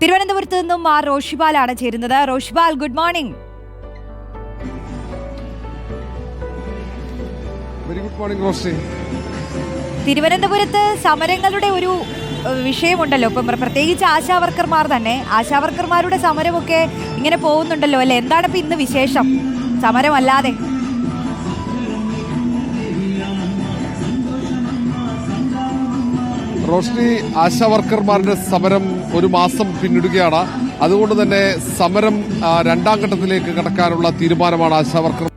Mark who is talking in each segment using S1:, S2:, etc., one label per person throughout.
S1: തിരുവനന്തപുരത്ത് നിന്നും റോഷിപാലാണ് ചേരുന്നത്. Roshipal, good morning.
S2: Very good morning Roshi.
S1: തിരുവനന്തപുരത്ത് സമരങ്ങളുടെ ഒരു വിഷയമുണ്ടല്ലോ, ഇപ്പം പ്രത്യേകിച്ച് ആശാവർക്കർമാർ തന്നെ, ആശാവർക്കർമാരുടെ സമരമൊക്കെ ഇങ്ങനെ പോകുന്നുണ്ടല്ലോ അല്ലെ? എന്താണ് ഇപ്പം ഇന്ന് വിശേഷം സമരമല്ലാതെ?
S2: റോഷ്നി, ആശാവർക്കർമാരുടെ സമരം ഒരു മാസം പിന്നിടുകയാണ്. അതുകൊണ്ട് തന്നെ സമരം രണ്ടാം ഘട്ടത്തിലേക്ക് കടക്കാനുള്ള തീരുമാനമാണ് ആശാവർക്കർ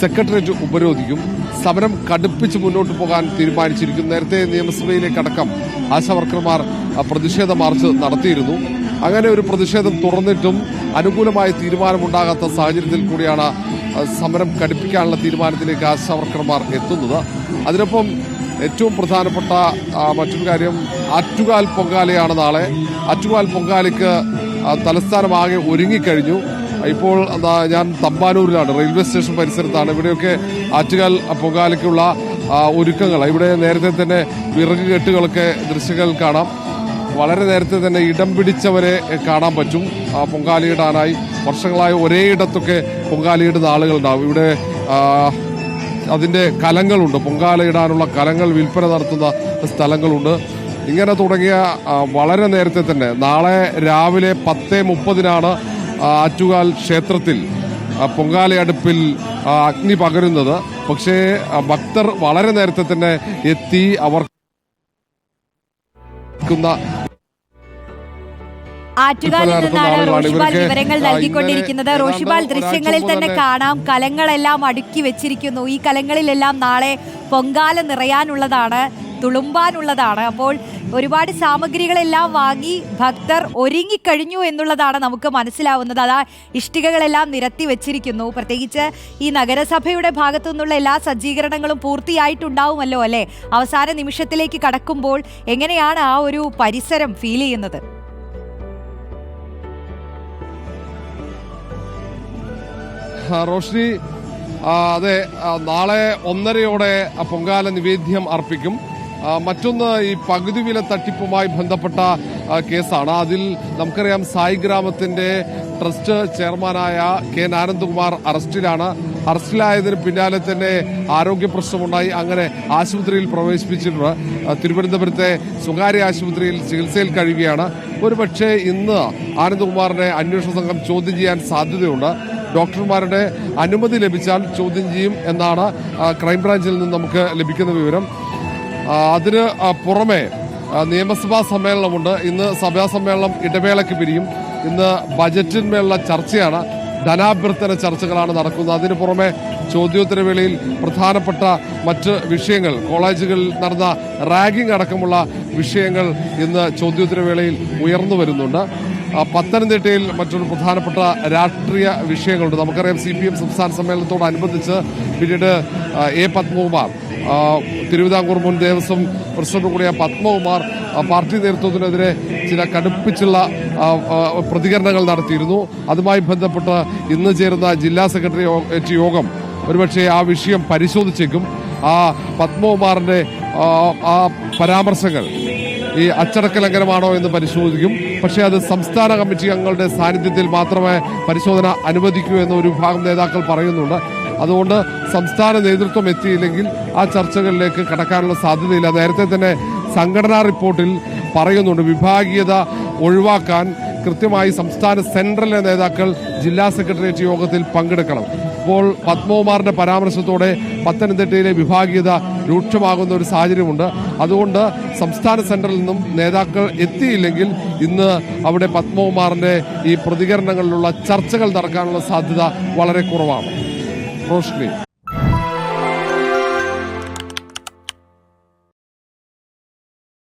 S2: സെക്രട്ടേറിയറ്റ് ഉപരോധിക്കും. സമരം കടുപ്പിച്ച് മുന്നോട്ട് പോകാൻ തീരുമാനിച്ചിരിക്കും. നേരത്തെ നിയമസഭയിലേക്കടക്കം ആശാവർക്കർമാർ പ്രതിഷേധ മാർച്ച് നടത്തിയിരുന്നു. അങ്ങനെ ഒരു പ്രതിഷേധം തുറന്നിട്ടും അനുകൂലമായ തീരുമാനമുണ്ടാകാത്ത സാഹചര്യത്തിൽ കൂടിയാണ് സമരം കടുപ്പിക്കാനുള്ള തീരുമാനത്തിലേക്ക് ആശാവർക്കർമാർ എത്തുന്നത്. അതിനൊപ്പം ഏറ്റവും പ്രധാനപ്പെട്ട മറ്റൊരു കാര്യം, ആറ്റുകാൽ പൊങ്കാലയാണ് നാളെ. ആറ്റുകാൽ പൊങ്കാലയ്ക്ക് തലസ്ഥാനമാകെ ഒരുങ്ങിക്കഴിഞ്ഞു. ഇപ്പോൾ ഞാൻ തമ്പാനൂരിലാണ്, റെയിൽവേ സ്റ്റേഷൻ പരിസരത്താണ്. ഇവിടെയൊക്കെ ആറ്റുകാൽ പൊങ്കാലയ്ക്കുള്ള ഒരുക്കങ്ങൾ, ഇവിടെ നേരത്തെ തന്നെ വിറക് കെട്ടുകളൊക്കെ ദൃശ്യങ്ങൾ കാണാം. വളരെ നേരത്തെ തന്നെ ഇടം പിടിച്ചവരെ കാണാൻ പറ്റും പൊങ്കാലയിടാനായി. വർഷങ്ങളായി ഒരേ ഇടത്തൊക്കെ പൊങ്കാലയിടുന്ന ആളുകളുണ്ടാവും. ഇവിടെ അതിന്റെ കലങ്ങളുണ്ട്, പൊങ്കാലയിടാനുള്ള കലങ്ങൾ വിൽപ്പന നടത്തുന്ന സ്ഥലങ്ങളുണ്ട്. ഇങ്ങനെ തുടങ്ങിയ വളരെ നേരത്തെ തന്നെ നാളെ രാവിലെ 10:30 ആറ്റുകാൽ ക്ഷേത്രത്തിൽ പൊങ്കാലയടുപ്പിൽ അഗ്നി പകരുന്നത്. പക്ഷേ ഭക്തർ വളരെ നേരത്തെ തന്നെ എത്തി അവർ
S1: ആറ്റുകാലിൽ നിന്നാണ് റോഷിപാൽ വിവരങ്ങൾ നൽകിക്കൊണ്ടിരിക്കുന്നത്. റോഷിപാൽ, ദൃശ്യങ്ങളിൽ തന്നെ കാണാം, കലങ്ങളെല്ലാം അടുക്കി വെച്ചിരിക്കുന്നു. ഈ കലങ്ങളിലെല്ലാം നാളെ പൊങ്കാല നിറയാനുള്ളതാണ്, തുളുമ്പാനുള്ളതാണ്. അപ്പോൾ ഒരുപാട് സാമഗ്രികളെല്ലാം വാങ്ങി ഭക്തർ ഒരുങ്ങിക്കഴിഞ്ഞു എന്നുള്ളതാണ് നമുക്ക് മനസ്സിലാവുന്നത്. അതാ ഇഷ്ടികകളെല്ലാം നിരത്തി വെച്ചിരിക്കുന്നു. പ്രത്യേകിച്ച് ഈ നഗരസഭയുടെ ഭാഗത്തു നിന്നുള്ള എല്ലാ സജ്ജീകരണങ്ങളും പൂർത്തിയായിട്ടുണ്ടാവുമല്ലോ അല്ലേ? അവസാന നിമിഷത്തിലേക്ക് കടക്കുമ്പോൾ എങ്ങനെയാണ് ആ ഒരു പരിസരം ഫീൽ ചെയ്യുന്നത്?
S2: റോഷ്നി, അതെ, നാളെ 1:30 പൊങ്കാല നിവേദ്യം അർപ്പിക്കും. മറ്റൊന്ന്, ഈ പകുതി വില തട്ടിപ്പുമായി ബന്ധപ്പെട്ട കേസാണ്. അതിൽ നമുക്കറിയാം, സായി ഗ്രാമത്തിന്റെ ട്രസ്റ്റ് ചെയർമാനായ കെ ആനന്ദകുമാർ അറസ്റ്റിലാണ്. അറസ്റ്റിലായതിന് പിന്നാലെ തന്നെ ആരോഗ്യ പ്രശ്നമുണ്ടായി. അങ്ങനെ ആശുപത്രിയിൽ പ്രവേശിപ്പിച്ചിട്ടുണ്ട്. തിരുവനന്തപുരത്തെ സ്വകാര്യ ആശുപത്രിയിൽ ചികിത്സയിൽ കഴിയുകയാണ്. ഒരുപക്ഷെ ഇന്ന് ആനന്ദകുമാറിനെ അന്വേഷണ സംഘം ചോദ്യം ചെയ്യാൻ സാധ്യതയുണ്ട്. ഡോക്ടർമാരുടെ അനുമതി ലഭിച്ചാൽ ചോദ്യം ചെയ്യും എന്നാണ് ക്രൈംബ്രാഞ്ചിൽ നിന്ന് നമുക്ക് ലഭിക്കുന്ന വിവരം. അതിന് പുറമെ നിയമസഭാ സമ്മേളനമുണ്ട്. ഇന്ന് സഭാ സമ്മേളനം ഇടവേളയ്ക്ക് പിരിയും. ഇന്ന് ബജറ്റിന്മേലുള്ള ചർച്ചയാണ്, ധനാഭ്യർത്ഥന ചർച്ചകളാണ് നടക്കുന്നത്. അതിന് പുറമെ ചോദ്യോത്തരവേളയിൽ പ്രധാനപ്പെട്ട മറ്റ് വിഷയങ്ങൾ, കോളേജുകളിൽ നടന്ന റാഗിംഗ് അടക്കമുള്ള വിഷയങ്ങൾ ഇന്ന് ചോദ്യോത്തരവേളയിൽ ഉയർന്നു വരുന്നുണ്ട്. പത്തനംതിട്ടയിൽ മറ്റൊരു പ്രധാനപ്പെട്ട രാഷ്ട്രീയ വിഷയങ്ങളുണ്ട്. നമുക്കറിയാം, CPM സംസ്ഥാന സമ്മേളനത്തോടനുബന്ധിച്ച് പിന്നീട് പത്മകുമാർ, തിരുവിതാംകൂർ മുൻ ദേവസ്വം പ്രസിഡന്റ് കൂടിയ പത്മകുമാർ പാർട്ടി നേതൃത്വത്തിനെതിരെ ചില കടുപ്പിച്ചുള്ള പ്രതികരണങ്ങൾ നടത്തിയിരുന്നു. അതുമായി ബന്ധപ്പെട്ട് ഇന്ന് ചേരുന്ന ജില്ലാ സെക്രട്ടേറിയറ്റ് യോഗം ഒരുപക്ഷെ ആ വിഷയം പരിശോധിച്ചേക്കും. ആ പത്മകുമാറിന്റെ ആ പരാമർശങ്ങൾ ഈ അച്ചടക്ക ലംഘനമാണോ എന്ന് പരിശോധിക്കും. പക്ഷേ അത് സംസ്ഥാന കമ്മിറ്റി അംഗങ്ങളുടെ സാന്നിധ്യത്തിൽ മാത്രമേ പരിശോധന അനുവദിക്കൂ എന്ന് ഒരു വിഭാഗം നേതാക്കൾ പറയുന്നുണ്ട്. അതുകൊണ്ട് സംസ്ഥാന നേതൃത്വം എത്തിയില്ലെങ്കിൽ ആ ചർച്ചകളിലേക്ക് കടക്കാനുള്ള സാധ്യതയില്ല. നേരത്തെ തന്നെ സംഘടനാ റിപ്പോർട്ടിൽ പറയുന്നുണ്ട്, വിഭാഗീയത ഒഴിവാക്കാൻ കൃത്യമായി സംസ്ഥാന സെൻട്രലിലെ നേതാക്കൾ ജില്ലാ സെക്രട്ടേറിയറ്റ് യോഗത്തിൽ പങ്കെടുക്കണം. ഇപ്പോൾ പത്മകുമാറിന്റെ പരാമർശത്തോടെ പത്തനംതിട്ടയിലെ വിഭാഗീയത രൂക്ഷമാകുന്ന ഒരു സാഹചര്യമുണ്ട്. അതുകൊണ്ട് സംസ്ഥാന സെൻട്രലിൽ നിന്നും നേതാക്കൾ എത്തിയില്ലെങ്കിൽ ഇന്ന് അവിടെ പത്മകുമാറിന്റെ ഈ പ്രതികരണങ്ങളിലുള്ള ചർച്ചകൾ നടക്കാനുള്ള സാധ്യത വളരെ കുറവാണ്. റോഷ്നി.